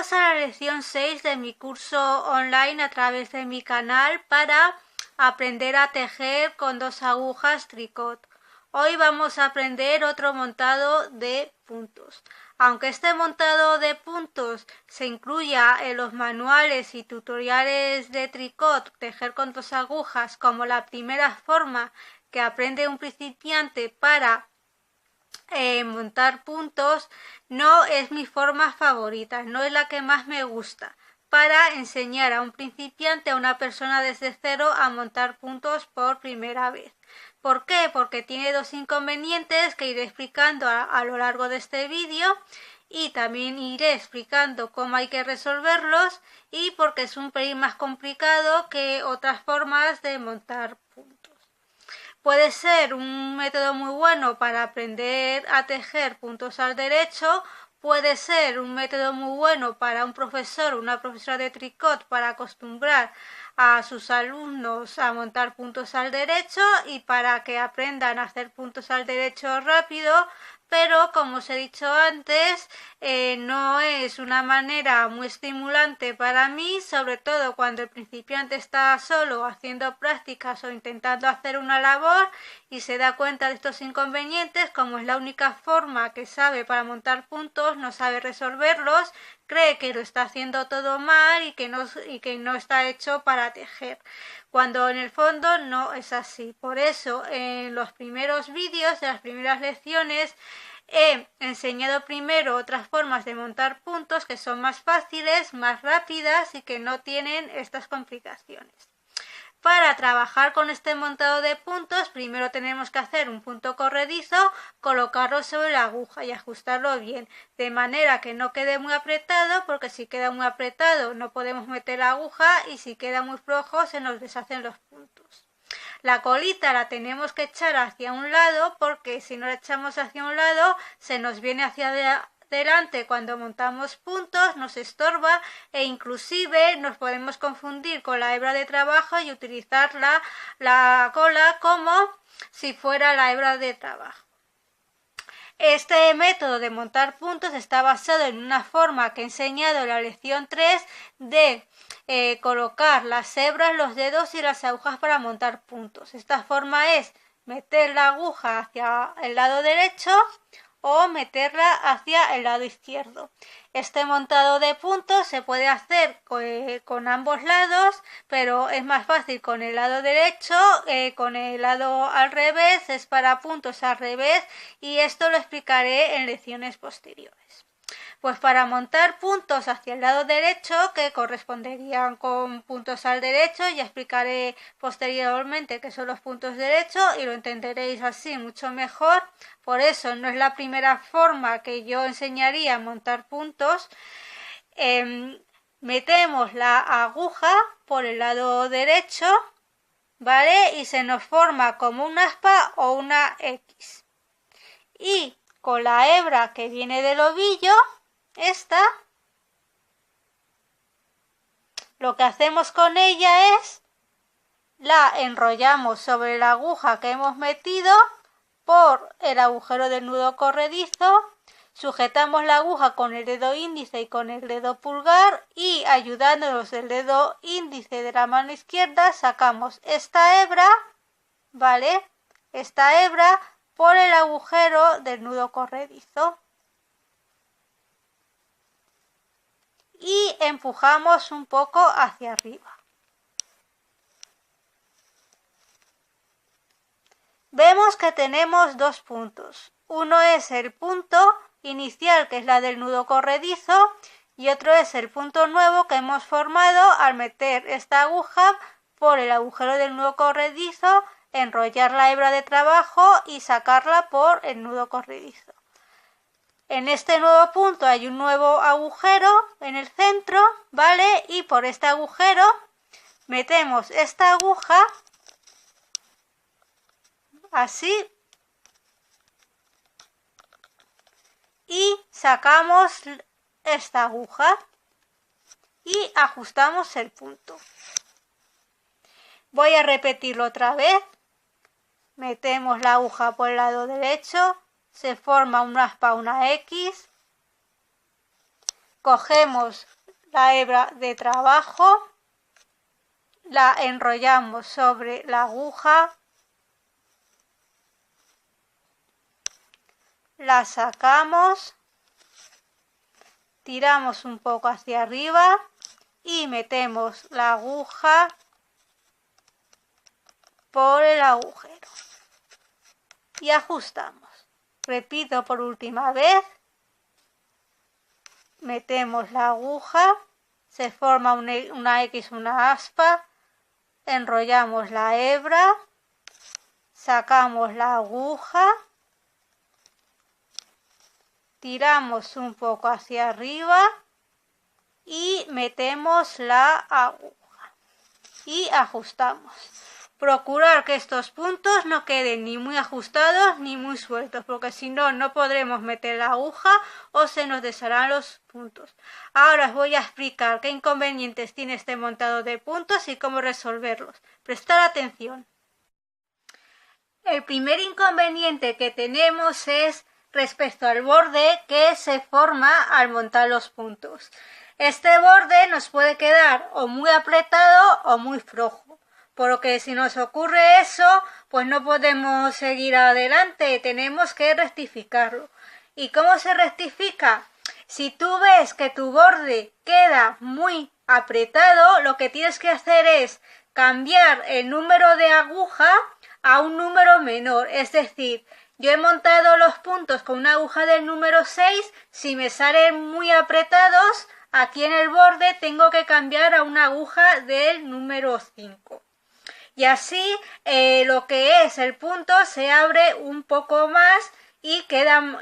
Bienvenidos a la lección 6 de mi curso online a través de mi canal para aprender a tejer con 2 agujas tricot. Hoy vamos a aprender otro montado de puntos. Aunque este montado de puntos se incluya en los manuales y tutoriales de tricot, tejer con 2 agujas, como la primera forma que aprende un principiante para montar puntos, no es mi forma favorita, no es la que más me gusta para enseñar a un principiante, a una persona desde cero, a montar puntos por primera vez. ¿Por qué? Porque tiene 2 inconvenientes que iré explicando a lo largo de este vídeo, y también iré explicando cómo hay que resolverlos, y porque es un pelín más complicado que otras formas de montar puntos. Puede ser un método muy bueno para aprender a tejer puntos al derecho, puede ser un método muy bueno para un profesor o una profesora de tricot para acostumbrar a sus alumnos a montar puntos al derecho y para que aprendan a hacer puntos al derecho rápido, pero como os he dicho antes, no es una manera muy estimulante para mí, sobre todo cuando el principiante está solo haciendo prácticas o intentando hacer una labor y se da cuenta de estos inconvenientes. Como es la única forma que sabe para montar puntos, no sabe resolverlos, cree que lo está haciendo todo mal y que no está hecho para tejer, cuando en el fondo no es así. Por eso en los primeros vídeos de las primeras lecciones he enseñado primero otras formas de montar puntos que son más fáciles, más rápidas y que no tienen estas complicaciones. Para trabajar con este montado de puntos, primero tenemos que hacer un punto corredizo, colocarlo sobre la aguja y ajustarlo bien, de manera que no quede muy apretado, porque si queda muy apretado no podemos meter la aguja, y si queda muy flojo se nos deshacen los puntos. La colita la tenemos que echar hacia un lado, porque si no la echamos hacia un lado se nos viene hacia delante cuando montamos puntos, nos estorba e inclusive nos podemos confundir con la hebra de trabajo y utilizar la cola como si fuera la hebra de trabajo. Este método de montar puntos está basado en una forma que he enseñado en la lección 3 de colocar las hebras, los dedos y las agujas para montar puntos. Esta forma es meter la aguja hacia el lado derecho o meterla hacia el lado izquierdo. Este montado de puntos se puede hacer con ambos lados, pero es más fácil con el lado derecho. Con el lado al revés es para puntos al revés, y esto lo explicaré en lecciones posteriores. Pues para montar puntos hacia el lado derecho, que corresponderían con puntos al derecho, ya explicaré posteriormente qué son los puntos derechos y lo entenderéis así mucho mejor. Por eso no es la primera forma que yo enseñaría a montar puntos. Metemos la aguja por el lado derecho, ¿vale? Y se nos forma como una aspa o una X. Y con la hebra que viene del ovillo, lo que hacemos con ella es la enrollamos sobre la aguja que hemos metido por el agujero del nudo corredizo, sujetamos la aguja con el dedo índice y con el dedo pulgar, y ayudándonos del dedo índice de la mano izquierda sacamos esta hebra, ¿vale? Esta hebra por el agujero del nudo corredizo. Y empujamos un poco hacia arriba. Vemos que tenemos 2 puntos. Uno es el punto inicial, que es la del nudo corredizo, y otro es el punto nuevo que hemos formado al meter esta aguja por el agujero del nudo corredizo, enrollar la hebra de trabajo y sacarla por el nudo corredizo. En este nuevo punto hay un nuevo agujero en el centro, ¿vale? Y por este agujero metemos esta aguja, así, y sacamos esta aguja y ajustamos el punto. Voy a repetirlo otra vez. Metemos la aguja por el lado derecho, se forma una aspa, una X, cogemos la hebra de trabajo, la enrollamos sobre la aguja, la sacamos, tiramos un poco hacia arriba y metemos la aguja por el agujero y ajustamos. Repito por última vez, metemos la aguja, se forma una X, una aspa, enrollamos la hebra, sacamos la aguja, tiramos un poco hacia arriba y metemos la aguja y ajustamos. Procurar que estos puntos no queden ni muy ajustados ni muy sueltos, porque si no, no podremos meter la aguja o se nos desharán los puntos. Ahora os voy a explicar qué inconvenientes tiene este montado de puntos y cómo resolverlos. Prestar atención. El primer inconveniente que tenemos es respecto al borde que se forma al montar los puntos. Este borde nos puede quedar o muy apretado o muy flojo. Por lo que si nos ocurre eso, pues no podemos seguir adelante, tenemos que rectificarlo. ¿Y cómo se rectifica? Si tú ves que tu borde queda muy apretado, lo que tienes que hacer es cambiar el número de aguja a un número menor. Es decir, yo he montado los puntos con una aguja del número 6, si me salen muy apretados, aquí en el borde tengo que cambiar a una aguja del número 5. Y así lo que es el punto se abre un poco más y queda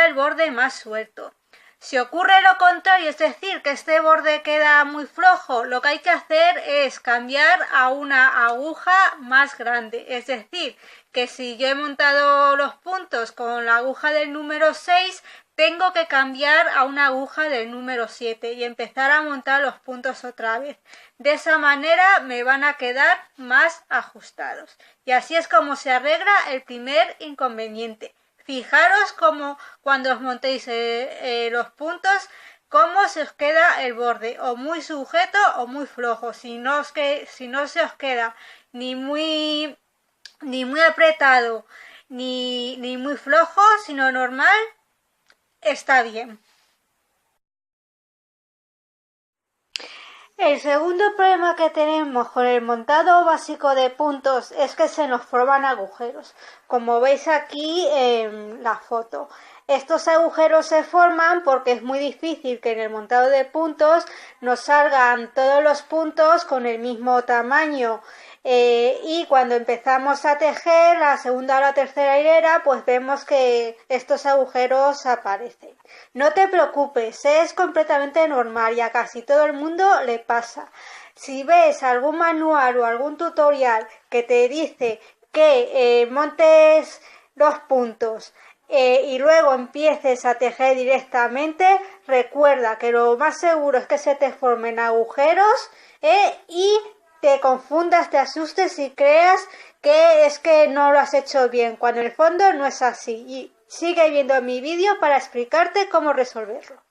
el borde más suelto. Si ocurre lo contrario, es decir, que este borde queda muy flojo, lo que hay que hacer es cambiar a una aguja más grande. Es decir, que si yo he montado los puntos con la aguja del número 6, tengo que cambiar a una aguja del número 7 y empezar a montar los puntos otra vez. De esa manera me van a quedar más ajustados. Y así es como se arregla el primer inconveniente. Fijaros cómo cuando os montéis los puntos, cómo se os queda el borde, o muy sujeto o muy flojo. Si no se os queda ni muy apretado ni muy flojo, sino normal, está bien. El segundo problema que tenemos con el montado básico de puntos es que se nos forman agujeros, como veis aquí en la foto. Estos agujeros se forman porque es muy difícil que en el montado de puntos nos salgan todos los puntos con el mismo tamaño. Y cuando empezamos a tejer la segunda o la tercera hilera, pues vemos que estos agujeros aparecen. No te preocupes, es completamente normal y a casi todo el mundo le pasa. Si ves algún manual o algún tutorial que te dice que montes los puntos y luego empieces a tejer directamente, recuerda que lo más seguro es que se te formen agujeros y te confundas, te asustes y creas que es que no lo has hecho bien, cuando en el fondo no es así. Y sigue viendo mi vídeo para explicarte cómo resolverlo.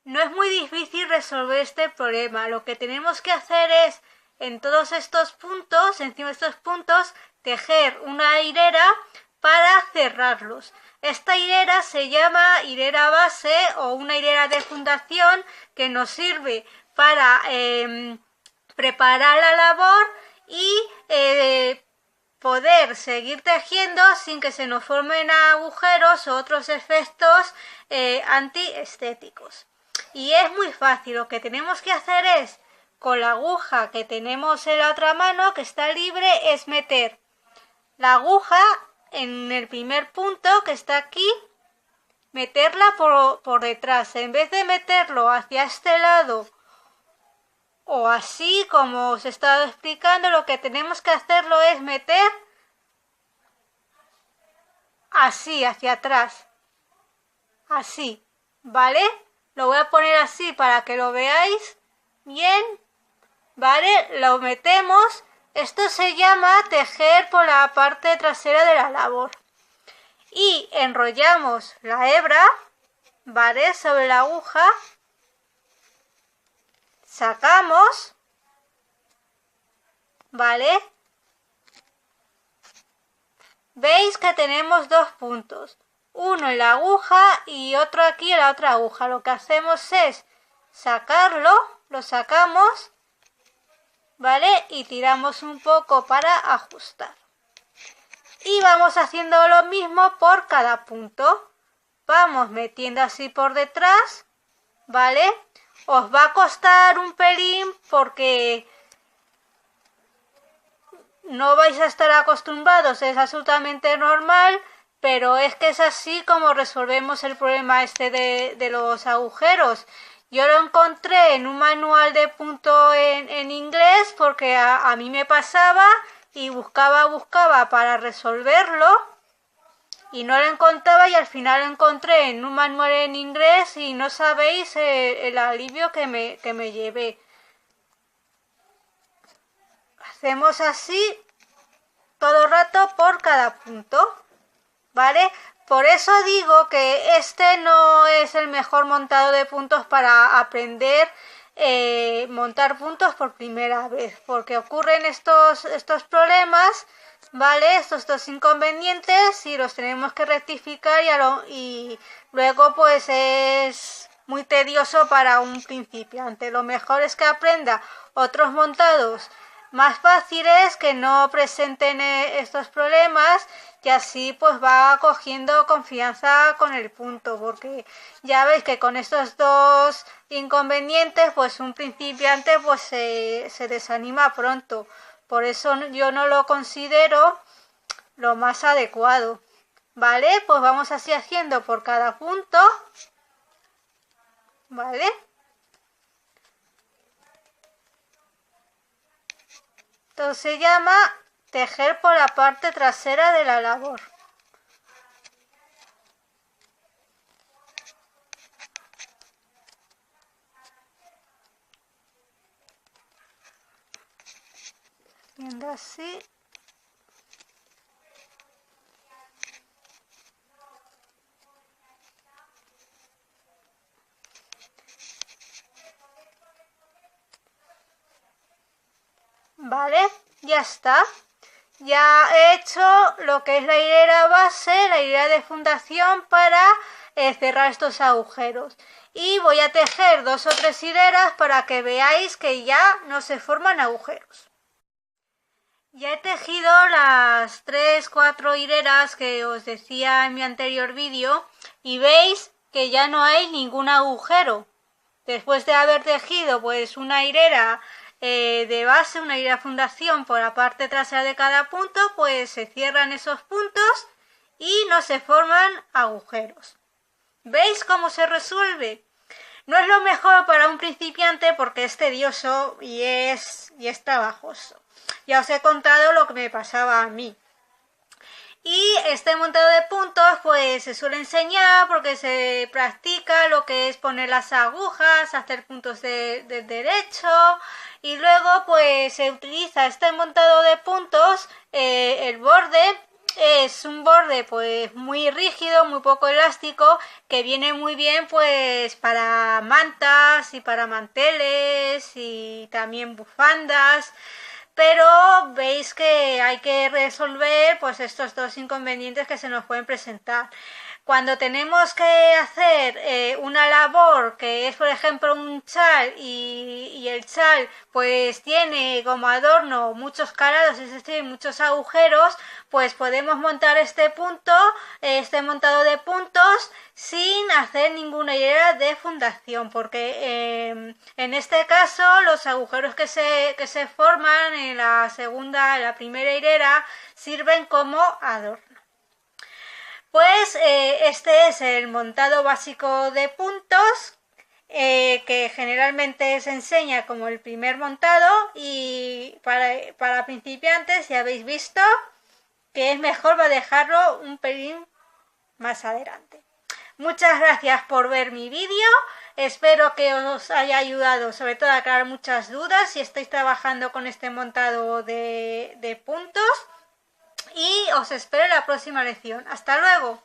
No es muy difícil resolver este problema. Lo que tenemos que hacer es, en todos estos puntos, encima de estos puntos, tejer una hilera para cerrarlos. Esta hilera se llama hilera base o una hilera de fundación que nos sirve para preparar la labor y poder seguir tejiendo sin que se nos formen agujeros o otros efectos antiestéticos. Y es muy fácil, lo que tenemos que hacer es, con la aguja que tenemos en la otra mano, que está libre, es meter la aguja en el primer punto que está aquí, meterla por detrás. En vez de meterlo hacia este lado o así como os he estado explicando, lo que tenemos que hacerlo es meter así, hacia atrás. Así, ¿vale? Lo voy a poner así para que lo veáis bien, ¿vale? Lo metemos. Esto se llama tejer por la parte trasera de la labor. Y enrollamos la hebra, ¿vale? Sobre la aguja. sacamos, ¿vale? Veis que tenemos dos puntos, uno en la aguja y otro aquí en la otra aguja. Lo que hacemos es sacarlo, lo sacamos, ¿vale? Y tiramos un poco para ajustar. Y vamos haciendo lo mismo por cada punto. Vamos metiendo así por detrás, ¿vale? Os va a costar un pelín porque no vais a estar acostumbrados, es absolutamente normal, pero es que es así como resolvemos el problema este de los agujeros. Yo lo encontré en un manual de punto en inglés porque a mí me pasaba y buscaba para resolverlo y no lo encontraba, y al final lo encontré en un manual en inglés y no sabéis el alivio que me llevé. Hacemos así todo el rato por cada punto, ¿vale? Por eso digo que este no es el mejor montado de puntos para aprender montar puntos por primera vez, porque ocurren estos problemas, ¿vale? Estos dos inconvenientes y los tenemos que rectificar y luego pues es muy tedioso para un principiante. Lo mejor es que aprenda otros montados más fáciles que no presenten estos problemas, y así pues va cogiendo confianza con el punto, porque ya veis que con estos dos inconvenientes pues un principiante pues se desanima pronto. Por eso yo no lo considero lo más adecuado, ¿vale? Pues vamos así haciendo por cada punto, ¿vale? Esto se llama tejer por la parte trasera de la labor. Viendo así. Vale, ya está. Ya he hecho lo que es la hilera base, la hilera de fundación para cerrar estos agujeros. Y voy a tejer 2 o 3 hileras para que veáis que ya no se forman agujeros. Ya he tejido las 3-4 hileras que os decía en mi anterior vídeo y veis que ya no hay ningún agujero. Después de haber tejido pues una hilera de base, una hilera fundación por la parte trasera de cada punto, pues se cierran esos puntos y no se forman agujeros. ¿Veis cómo se resuelve? No es lo mejor para un principiante porque es tedioso y es trabajoso. Ya os he contado lo que me pasaba a mí. Y este montado de puntos pues se suele enseñar porque se practica lo que es poner las agujas, hacer puntos de derecho, y luego pues se utiliza este montado de puntos, el borde es un borde pues muy rígido, muy poco elástico, que viene muy bien pues para mantas y para manteles y también bufandas. Pero veis que hay que resolver pues estos dos inconvenientes que se nos pueden presentar. Cuando tenemos que hacer una labor que es por ejemplo un chal y el chal pues tiene como adorno muchos calados, es decir, muchos agujeros, pues podemos montar este montado de puntos sin hacer ninguna hilera de fundación, porque en este caso los agujeros que se forman en la primera hilera sirven como adorno. Pues este es el montado básico de puntos que generalmente se enseña como el primer montado, y para principiantes ya habéis visto que es mejor dejarlo un pelín más adelante. Muchas gracias por ver mi vídeo, espero que os haya ayudado sobre todo a aclarar muchas dudas si estáis trabajando con este montado de puntos. Y os espero en la próxima lección. ¡Hasta luego!